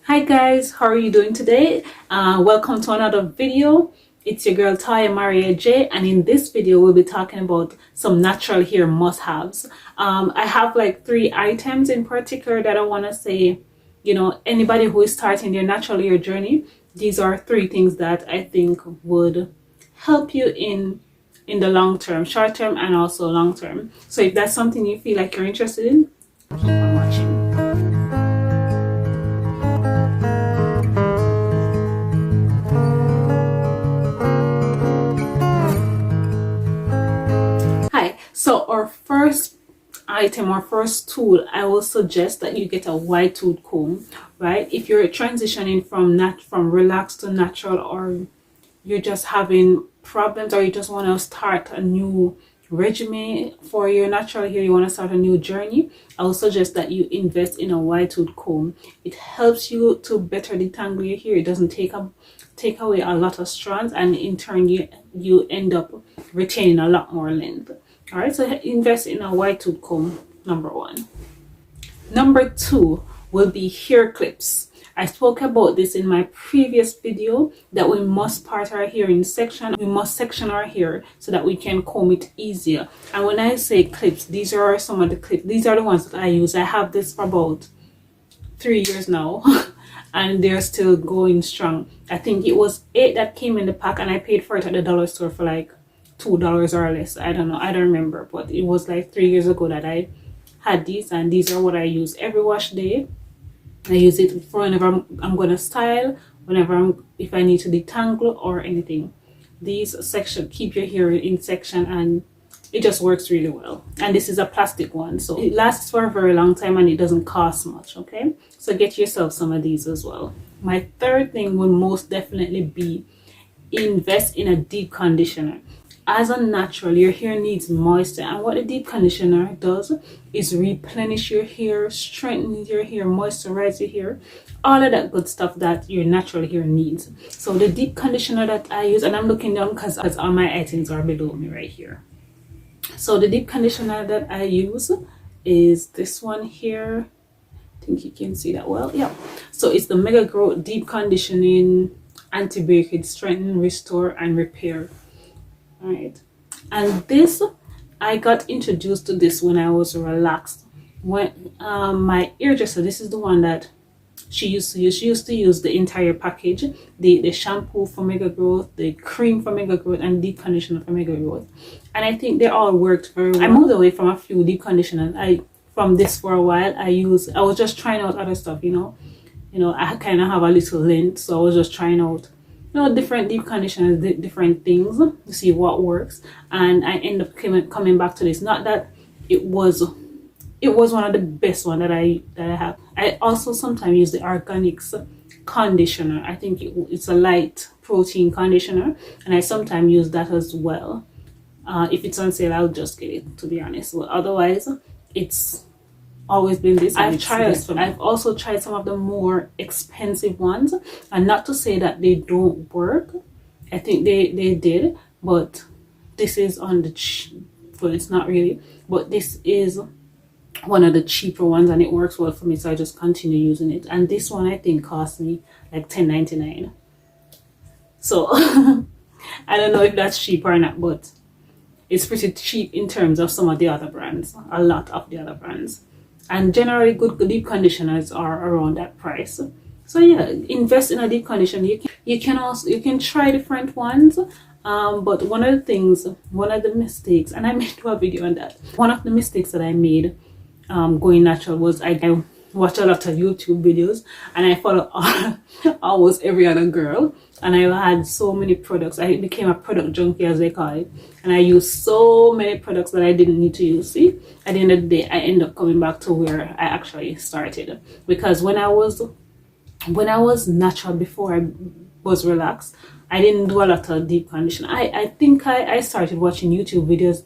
Hi guys, how are you doing today? Welcome to another video. It's your girl Taya Maria J, and in this video we'll be talking about some natural hair must-haves. I have like 3 items in particular that I want to say, anybody who is starting their natural hair journey, these are 3 things that I think would help you in the long term, short term and also long term. So if that's something you feel like you're interested in, keep on watching. So our first item, our first tool, I will suggest that you get a wide tooth comb, right? If you're transitioning from relaxed to natural, or you're just having problems, or you just want to start a new regimen for your natural hair, you want to start a new journey, I will suggest that you invest in a wide tooth comb. It helps you to better detangle your hair. It doesn't take away a lot of strands, and in turn you end up retaining a lot more length. All right, so invest in a wide tooth comb, number 1. Number 2 will be hair clips. I spoke about this in my previous video, that we must part our hair in section. We must section our hair so that we can comb it easier. And when I say clips, these are some of the clips. These are the ones that I use. I have this for about 3 years now and they're still going strong. I think it was 8 that came in the pack, and I paid for it at the dollar store for like $2 or less. I don't know, I don't remember, but it was like 3 years ago that I had these, and these are what I use every wash day. I use it for whenever I'm gonna style, if I need to detangle or anything. These section keep your hair in section, and it just works really well. And this is a plastic one, so it lasts for a very long time and it doesn't cost much. Okay, so get yourself some of these as well. My third thing will most definitely be invest in a deep conditioner. As a natural, your hair needs moisture, and what the deep conditioner does is replenish your hair, strengthen your hair, moisturize your hair, all of that good stuff that your natural hair needs. So the deep conditioner that I use, and I'm looking down because all my items are below me right here. So the deep conditioner that I use is this one here. I think you can see that well. Yeah, so it's the Mega Growth Deep Conditioning Anti-Breakage Strengthen, Restore and Repair. All right, and this, I got introduced to this when I was relaxed. When my hairdresser, this is the one that she used to use. She used to use the entire package, the shampoo for Mega Growth, the cream for Mega Growth, and deep conditioner for Mega Growth, and I think they all worked very well. I moved away from a few deep conditioners. From this for a while. I was just trying out other stuff. I kind of have a little length, so I was just trying out different deep conditioners, different things to see what works, and I end up coming back to this. Not that it was one of the best one that I have. I also sometimes use the Organics conditioner. I think it's a light protein conditioner, and I sometimes use that as well. If it's on sale, I'll just get it, to be honest. But otherwise, it's always been this. I've also tried some of the more expensive ones, and not to say that they don't work. I think they did, but this is on the well, it's not really, but this is one of the cheaper ones, and it works well for me, so I just continue using it. And this one I think cost me like $10.99, so I don't know if that's cheap or not, but it's pretty cheap in terms of some of the other brands, a lot of the other brands. And generally good deep conditioners are around that price. So yeah, invest in a deep conditioner. You can try different ones, but one of the mistakes, and I made a video on that, one of the mistakes that I made going natural was I watch a lot of YouTube videos, and I follow almost every other girl, and I had so many products. I became a product junkie, as they call it, and I used so many products that I didn't need to use. See, at the end of the day, I end up coming back to where I actually started, because when I was natural, before I was relaxed, I didn't do a lot of deep condition. I think I started watching YouTube videos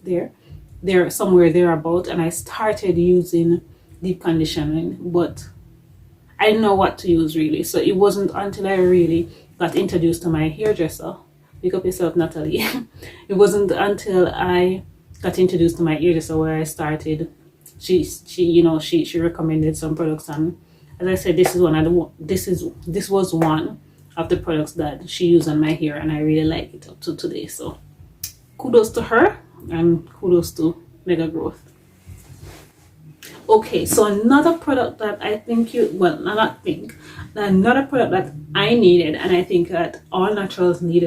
there somewhere thereabout, and I started using deep conditioning, but I didn't know what to use really. So it wasn't until I really got introduced to my hairdresser. Pick up yourself, Natalie. It wasn't until I got introduced to my hairdresser where I started. She recommended some products, and as I said, this is one of the this was one of the products that she used on my hair, and I really like it up to today. So kudos to her and kudos to Mega Growth. Okay, so another product that I think another product that I needed, and I think that all naturals need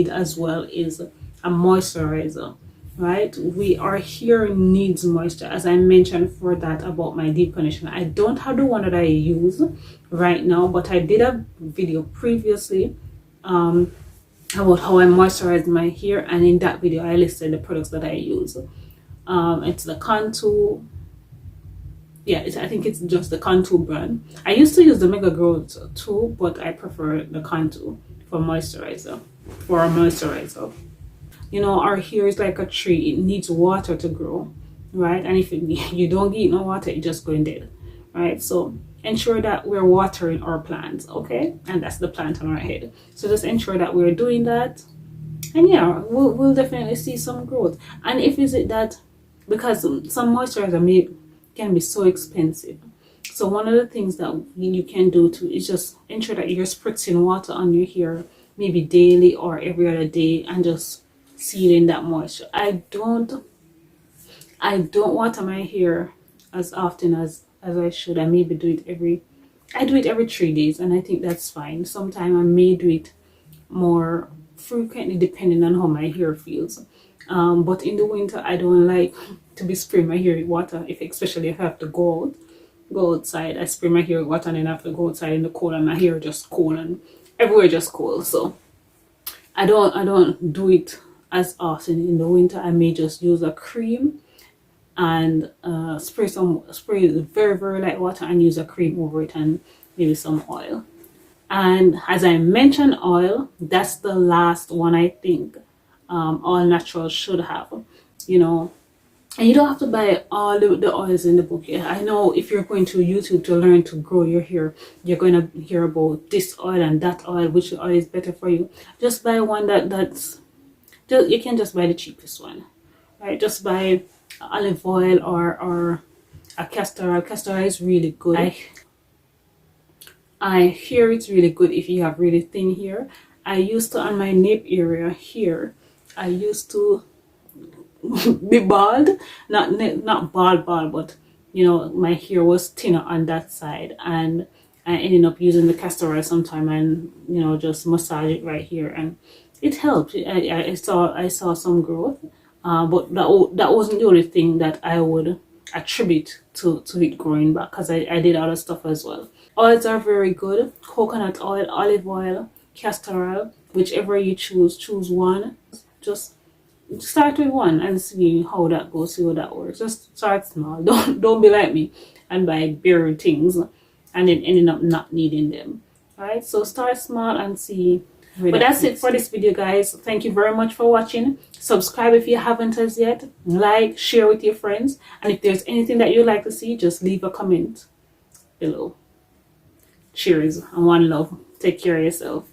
as well, is a moisturizer. Right, our hair needs moisture, as I mentioned for that about my deep conditioner. I don't have the one that I use right now, but I did a video previously about how I moisturize my hair, and in that video I listed the products that I use. It's the Cantu. Yeah, I think it's just the Cantu brand. I used to use the Mega Growth too, but I prefer the Cantu for moisturizer. For a moisturizer, you know, our hair is like a tree. It needs water to grow, right? And if you don't get no water, it just going dead, right? So ensure that we're watering our plants, okay? And that's the plant on our head. So just ensure that we're doing that, and yeah, we'll definitely see some growth. And if is it that, because some moisturizer can be so expensive, so one of the things that you can do too is just ensure that you're spritzing water on your hair, maybe daily or every other day, and just sealing that moisture. I don't water my hair as often as I should. I maybe do it every 3 days, and I think that's fine. Sometimes I may do it more frequently depending on how my hair feels. But in the winter I don't like to be spraying my hair with water, especially if I have to go outside. I spray my hair with water and then I have to go outside in the cold, and my hair just cold and everywhere just cold. So I don't do it as often in the winter. I may just use a cream and spray very, very light water and use a cream over it, and maybe some oil. And as I mentioned, oil, that's the last one I think all naturals should have, you know. And you don't have to buy all the oils in the book. I know if you're going to YouTube to learn to grow your hair, you're going to hear about this oil and that oil, which oil is better for you. Just buy one you can just buy the cheapest one, right? Just buy olive oil or a castor oil. Castor oil is really good. I hear it's really good if you have really thin hair. I used to, on my nape area here, I used to be bald, not bald, but you know, my hair was thinner on that side, and I ended up using the castor oil sometime, and you know, just massage it right here, and it helped. I saw some growth, but that wasn't the only thing that I would attribute to it growing back, because I did other stuff as well. Oils are very good. Coconut oil, olive oil, castor oil, whichever you choose one. Just start with one and see how that goes, see how that works. Just start small. Don't be like me and buy bare things and then ending up not needing them. Alright, so start small and see. But that's it for this video, guys. Thank you very much for watching. Subscribe if you haven't as yet. Like, share with your friends, and if there's anything that you'd like to see, just leave a comment below. Cheers and one love. Take care of yourself.